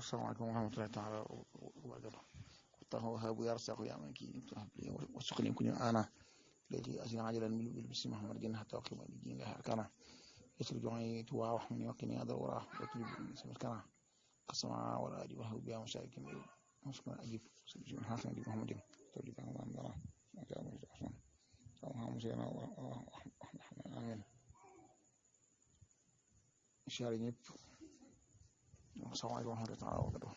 السلام عليكم ورحمة الله تعالى وبركاته. الله وهاب يرزق يا من كي وسقني كن أنا الذي أجل عاجلا بالبسم محمد جنة حتى أقيم الدين لها أركانه يسر جوعي توا وحمني وقني هذا الوراه وطلب بسم الكنا قسما ولا أجي وهو بيا مشارك مسكن أجيب سبحان حسن دي محمد تولي كان الله نرى ما جاء من أحسن اللهم صل على آمين شاري السلام عليكم ورحمة الله تعالى وبركاته.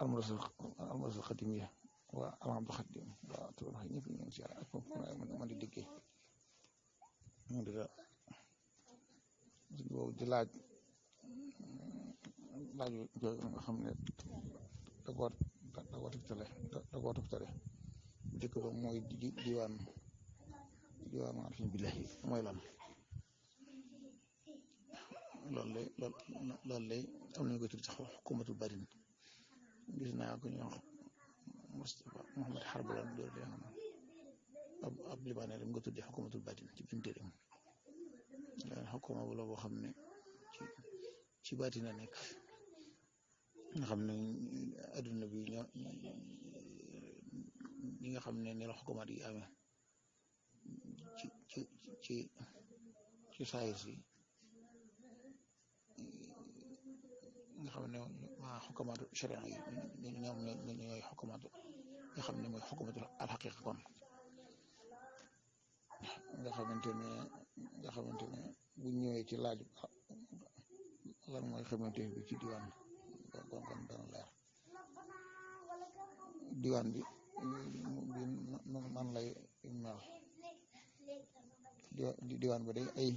المدرسة القديمية والعمد الخديم وتروح ينفي من سيارة أكون من الدقي من ذا جلاد لا خمنة دقوات تكتله ذكر موي ديوان عارفين بالله مويلان loolu am nañu ko tudd sax xukumatul barin gis naa ko ñu wax Moustapha Mouhamed Harb la doon leen ab libaane la mu ko tuddee xukumatul barin ci biir téeram xukuma bu la boo xam ne ci baatin la nekk nga xam ne adduna bi ñi nga xam ne ni la xukumaat yi amee ci saayir si nga xam ne waa xukumaatu sharia yi ñoom ñooy xukumaatu nga xam ne mooy xukumaatu alxaqiqa kon nga xamante ne bu ñëwee ci laaj lan mooy xamante bi ci diwaan kon dana leer diwaan bi man lay mel diwaan bi day ay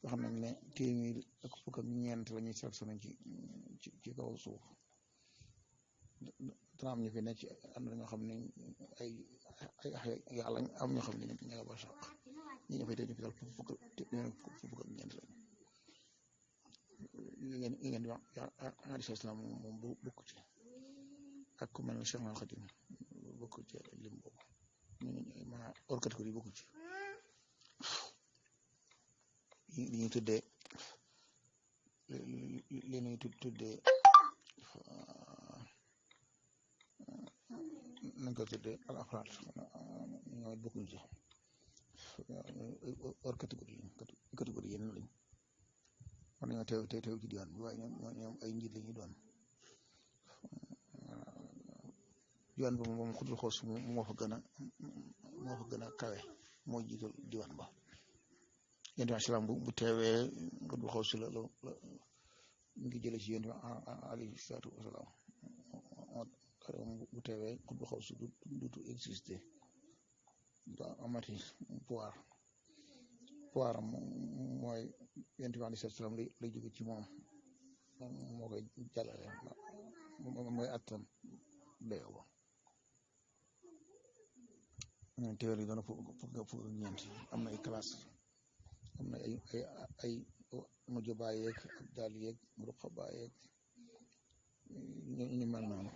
yoo xam ne téeméer ak fukk ak ñeent la ñuy sélectionné ci kaw suuf dana am ñu fi nekk ci am na ñoo xam ne ay yàlla am ñoo xam ne ñu nga ba saq ñi fay tey ñu fi dal fukk ak ñeent la ngeen di wax alayhi salaam moom bokk ci ak ku mel ne Cheikh Al Khadim bokk ci lim boobu maanaam hors catégorie bokk ci li ñuy tuddee nañ ko tuddee al afraad ñooy bokkuñ ci hors catégorie yeneen lañ war nañoo teew ci diwaan bi waaye ñoom ay njiit la ñuy doon diwaan bi moom xudul xoos moo fa gën a kawe moo jiital diwaan ba yonent bi salaam bu teewee nga du xaw si la ngi jële ci yonent bi alayhi salaatu wasalaam bu teewee nga du xaw si dutu exister du amati pouvoir am mooy yonent bi alayhi salaatu wasalaam lay jóge ci moom moo koy jàllale mooy attam dayoo ba teewee yi doona fukk ñeent am na ay classe am na ay mujj bàyyeeg ak daal yeeg ruq bàyyeeg ñu mel noonu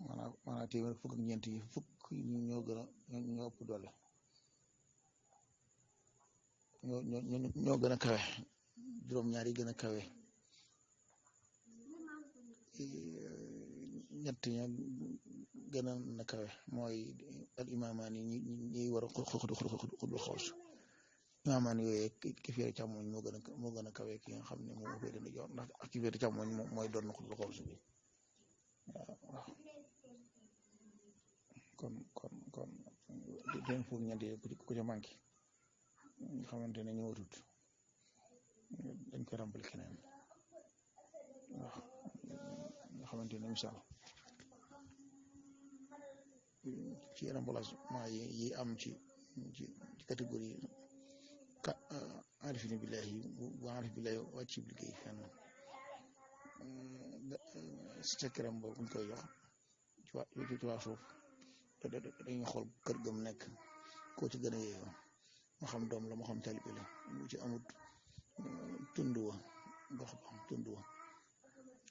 maanaam téeméer fukk ak ñeent yi fukk ñoo ëpp doole ñoo gën a kawe juróom-ñaar yi gën a kawe ñett ña gën a kawe mooy al imaamaani ñi war a xudul xoos maamaan yooyu ki féere càmmoñ moo gën a kawe ki nga xam ne moo féere ndijoor ndax ak ki féere càmmoñ mooy doon na xudul xoos bi waaw kon den fukk ñeent yi ku ca manqué nga xamante ne ñëwatut dañ koy ràmbali keneen waaw nga xamante ne misaal ci remplacement yi am ci catégorie arifina billahi bu arif billahi wàcc ci liggéey fenn secret boobu buñ koy jox ci waa suuf dañuy xool kër gëm nekk koo ci gën a yeeyoo moo xam doom la moo xam talibe la mu ci amut tund wa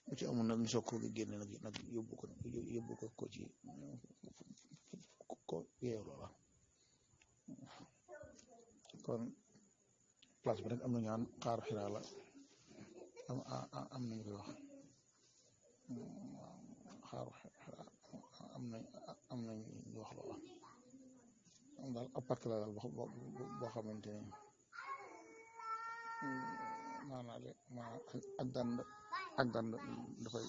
mu ci amul nag ñu soog ko génne nag yóbbu ko ci ko yeew loola kon place bi nag am na ñaan xaaru xiraa la am nañu koy wax xaaru am nañ ñu wax loola am daal ab parc la daal boo xamante ni maanaam ak dand dafay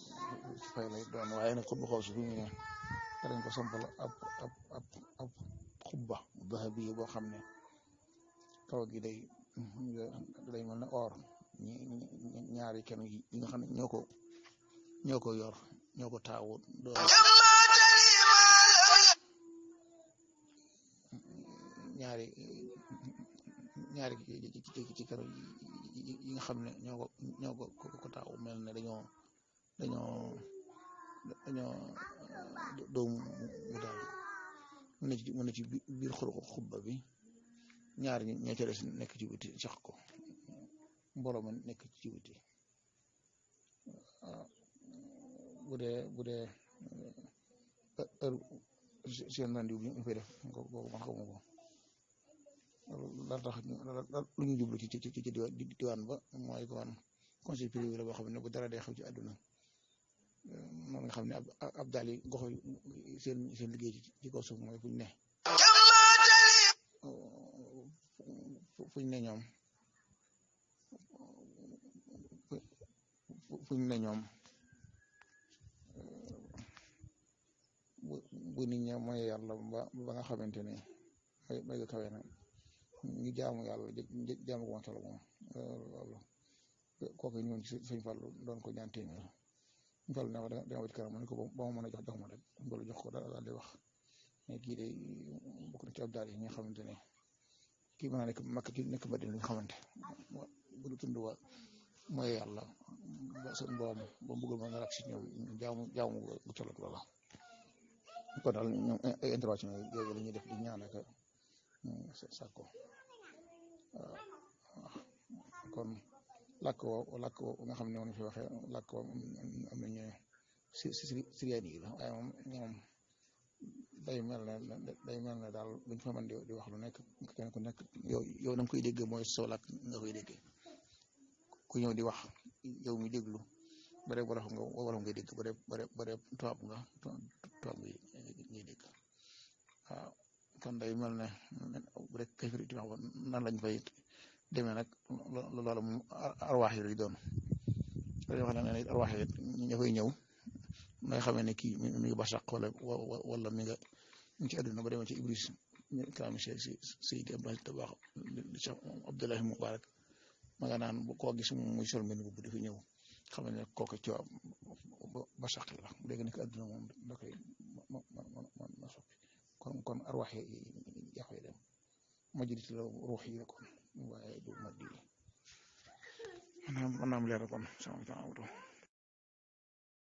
fay lay doon waaye nag xutba xaw si fi mu ne dañ ko sampal ab xubba dahabi boo xam ne kaw gi day mel ne or ñaari kenn yi nga xam ne ñoo ko yor ñoo ko taawu doon ñaari ci kër yi nga xam ne ñoo ko taawu mel ne dañoo doomu mu daal mu ne ci biir xubba bi ñaari ñoo ca des nekk ci biti sax ko mbooloo ma nekk ci biti bu dee heure seen rendiw bi ñu koy def kooku man xaw ma ko la tax lu ñu jublu ci diwaan ba mooy ko wan conseil privé la boo xam ne bu dara day xew ci àdduna noonu nga xam ne ab daal yi gox seen liggéey ci kaw suuf mooy fuñ ne ñoom bu nit ñi mooy yàlla ba nga xamante ne may ga kawe na ñu jaamu yàlla jaamu ko ma tala moom loolu kooku ñëwoon ci sëñ Fallu doon ko ñaan téeméer sëñ Fallu ne ko dama ba ci kanam mu ne ko ba ma mën a jox ma rek loolu jox ko daal di wax mais kii de bokk na ci ab daal yi nga xamante ne kii mën naa nekk Makka ki nekk Madina li nga xamante bu du tund wa mooy yàlla ba seen borom ba bëggul ma nga rak si ñoom jaamu bu colot loola kon daal ñoom ay intervention yooyu la ñuy def di ñaan ak sàkko kon làkk woo nga xam ne woon fi waxee làkk woo am nañu siriyaan yi la waaye moom day mel ne daal buñ fa mën di wax lu nekk kenn ku nekk yow na nga koy dégg mooy soo làkk nga koy déggee ku ñëw di wax yow mi déglu ba dee wolof ngay dégg ba dee tubaab ngay dégg waaw kon day mel ne bu rek kay firi wax nan lañ fay demee nag loolu moom arwaax yi lay doon dañoo xam ne arwaax yi ña fay ñëw nooy xamee ne kii mi ngi basaq wala mi nga ci àdduna ba demee ci Ibris kalam Seydi Abdoulaye Tabax Cheikh Abdoulahi Mubarak ma nga naan koo gis muy sol mbenn bu dafa ñëw xam ne kooku ci basaq la bu dee nekk àdduna moom da koy ma soppi kon arwaax yi yaa fay dem majlis la ruux yi la kon waaye du maddi maanaam leer kon sama